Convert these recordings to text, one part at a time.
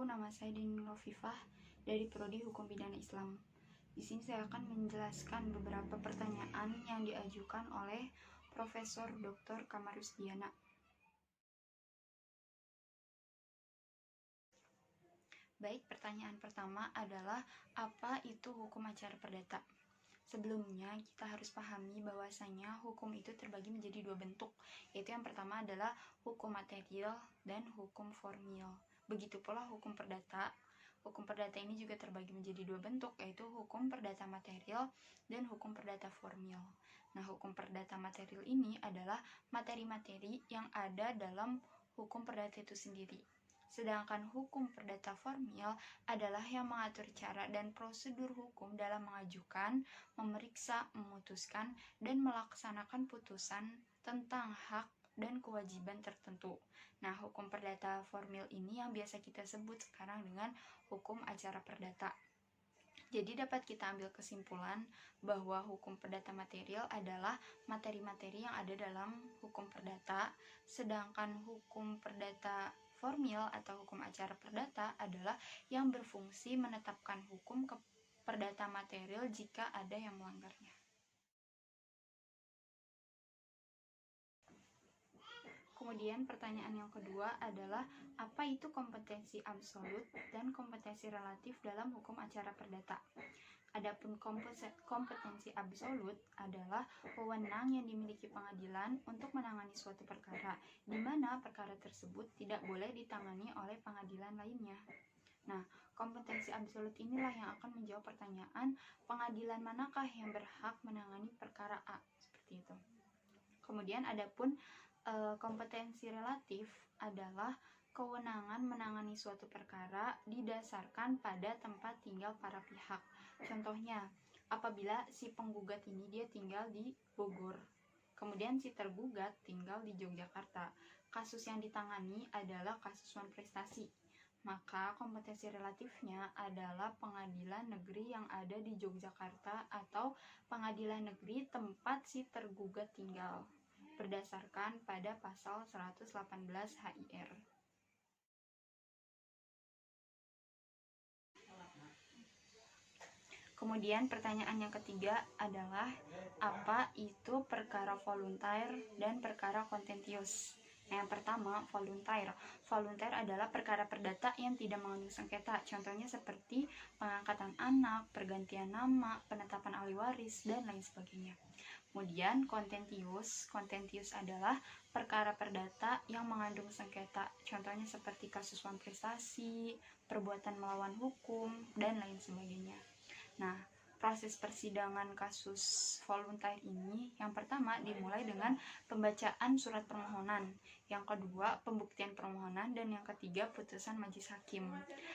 nama saya Dini Rofifah dari Prodi Hukum Pidana Islam. Di sini saya akan menjelaskan beberapa pertanyaan yang diajukan oleh Profesor Dr. Kamarusdiana. Baik, pertanyaan pertama adalah apa itu hukum acara perdata? Sebelumnya, kita harus pahami bahwasanya hukum itu terbagi menjadi dua bentuk, yaitu yang pertama adalah hukum material dan hukum formil. Begitu pula hukum perdata. Hukum perdata ini juga terbagi menjadi dua bentuk, yaitu hukum perdata material dan hukum perdata formil. Nah, hukum perdata material ini adalah materi-materi yang ada dalam hukum perdata itu sendiri. Sedangkan hukum perdata formil adalah yang mengatur cara dan prosedur hukum dalam mengajukan, memeriksa, memutuskan, dan melaksanakan putusan tentang hak dan kewajiban tertentu. Nah, hukum perdata formil ini yang biasa kita sebut sekarang dengan hukum acara perdata. Jadi dapat kita ambil kesimpulan bahwa hukum perdata material adalah materi-materi yang ada dalam hukum perdata, sedangkan hukum perdata formil atau hukum acara perdata adalah yang berfungsi menetapkan hukum ke perdata material jika ada yang melanggarnya. Kemudian pertanyaan yang kedua adalah apa itu kompetensi absolut dan kompetensi relatif dalam hukum acara perdata. Adapun kompetensi absolut adalah wewenang yang dimiliki pengadilan untuk menangani suatu perkara, di mana perkara tersebut tidak boleh ditangani oleh pengadilan lainnya. Nah, kompetensi absolut inilah yang akan menjawab pertanyaan pengadilan manakah yang berhak menangani perkara A, seperti itu. Kemudian adapun kompetensi relatif adalah kewenangan menangani suatu perkara didasarkan pada tempat tinggal para pihak. Contohnya, apabila si penggugat ini dia tinggal di Bogor, kemudian si tergugat tinggal di Yogyakarta. Kasus yang ditangani adalah kasus non-prestasi. Maka kompetensi relatifnya adalah pengadilan negeri yang ada di Yogyakarta atau pengadilan negeri tempat si tergugat tinggal, berdasarkan pada pasal 118 HIR. Kemudian pertanyaan yang ketiga adalah apa itu perkara voluntair dan perkara kontentius. Nah, yang pertama, voluntair. Voluntair adalah perkara perdata yang tidak mengandung sengketa. Contohnya seperti pengangkatan anak, pergantian nama, penetapan ahli waris, dan lain sebagainya. Kemudian kontentius. Kontentius adalah perkara perdata yang mengandung sengketa. Contohnya seperti kasus non-prestasi, perbuatan melawan hukum, dan lain sebagainya. Nah, proses persidangan kasus voluntair ini yang pertama dimulai dengan pembacaan surat permohonan, yang kedua pembuktian permohonan, dan yang ketiga putusan majelis hakim.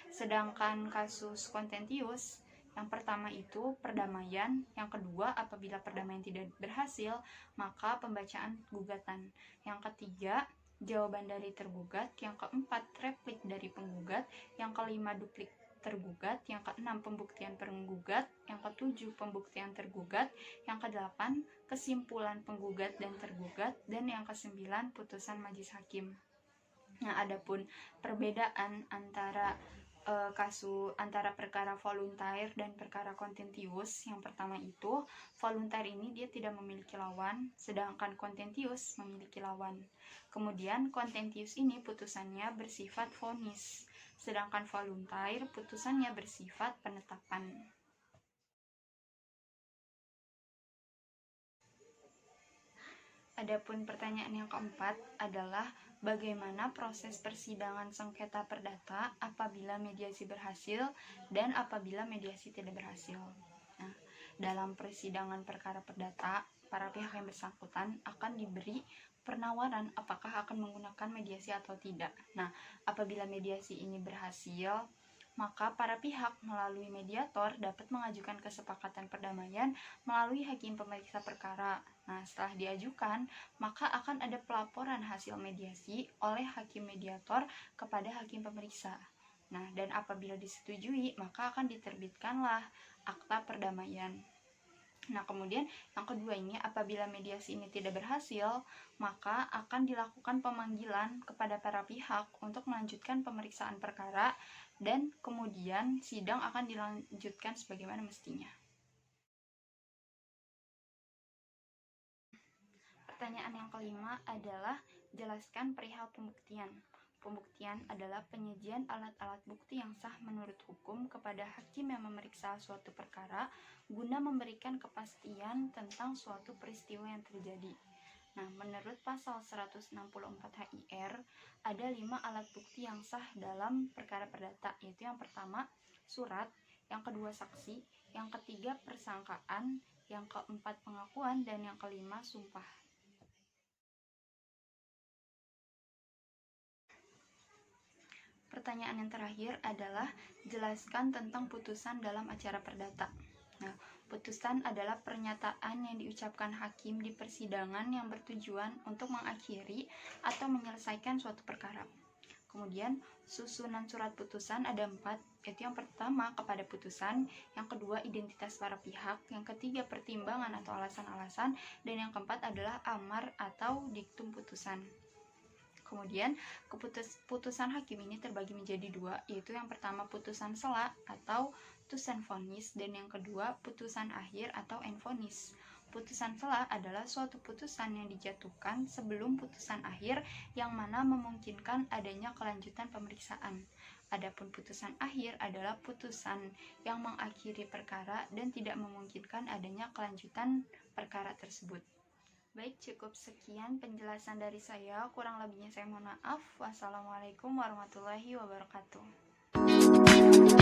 Sedangkan kasus kontentius yang pertama itu perdamaian, yang kedua apabila perdamaian tidak berhasil maka pembacaan gugatan, yang ketiga jawaban dari tergugat, yang keempat replik dari penggugat, yang kelima duplik tergugat, yang keenam pembuktian penggugat, yang ketujuh pembuktian tergugat, yang kedelapan kesimpulan penggugat dan tergugat, dan yang kesembilan putusan majelis hakim. Nah, adapun perbedaan antara antara perkara voluntair dan perkara kontentius, yang pertama itu voluntair ini dia tidak memiliki lawan, sedangkan kontentius memiliki lawan. Kemudian kontentius ini putusannya bersifat vonis, sedangkan voluntair putusannya bersifat penetapan. Adapun pertanyaan yang keempat adalah bagaimana proses persidangan sengketa perdata apabila mediasi berhasil dan apabila mediasi tidak berhasil. Nah, dalam persidangan perkara perdata, para pihak yang bersangkutan akan diberi penawaran apakah akan menggunakan mediasi atau tidak. Nah, apabila mediasi ini berhasil, maka para pihak melalui mediator dapat mengajukan kesepakatan perdamaian melalui hakim pemeriksa perkara. Nah, setelah diajukan, maka akan ada pelaporan hasil mediasi oleh hakim mediator kepada hakim pemeriksa. Nah, dan apabila disetujui, maka akan diterbitkanlah akta perdamaian. Nah, kemudian yang kedua ini, apabila mediasi ini tidak berhasil, maka akan dilakukan pemanggilan kepada para pihak untuk melanjutkan pemeriksaan perkara dan kemudian sidang akan dilanjutkan sebagaimana mestinya. Pertanyaan yang kelima adalah jelaskan perihal pembuktian. Pembuktian adalah penyajian alat-alat bukti yang sah menurut hukum kepada hakim yang memeriksa suatu perkara guna memberikan kepastian tentang suatu peristiwa yang terjadi. Nah, menurut pasal 164 HIR, ada 5 alat bukti yang sah dalam perkara perdata, yaitu yang pertama, surat, yang kedua, saksi, yang ketiga, persangkaan, yang keempat, pengakuan, dan yang kelima, sumpah. Pertanyaan yang terakhir adalah jelaskan tentang putusan dalam acara perdata. Nah, putusan adalah pernyataan yang diucapkan hakim di persidangan yang bertujuan untuk mengakhiri atau menyelesaikan suatu perkara. Kemudian, susunan surat putusan ada 4, yaitu yang pertama kepada putusan, yang kedua identitas para pihak, yang ketiga pertimbangan atau alasan-alasan, dan yang keempat adalah amar atau diktum putusan. Kemudian, putusan hakim ini terbagi menjadi 2, yaitu yang pertama putusan sela atau tusen vonis, dan yang kedua putusan akhir atau envonis. Putusan sela adalah suatu putusan yang dijatuhkan sebelum putusan akhir yang mana memungkinkan adanya kelanjutan pemeriksaan. Adapun putusan akhir adalah putusan yang mengakhiri perkara dan tidak memungkinkan adanya kelanjutan perkara tersebut. Baik, cukup sekian penjelasan dari saya. Kurang lebihnya saya mohon maaf. Wassalamualaikum warahmatullahi wabarakatuh.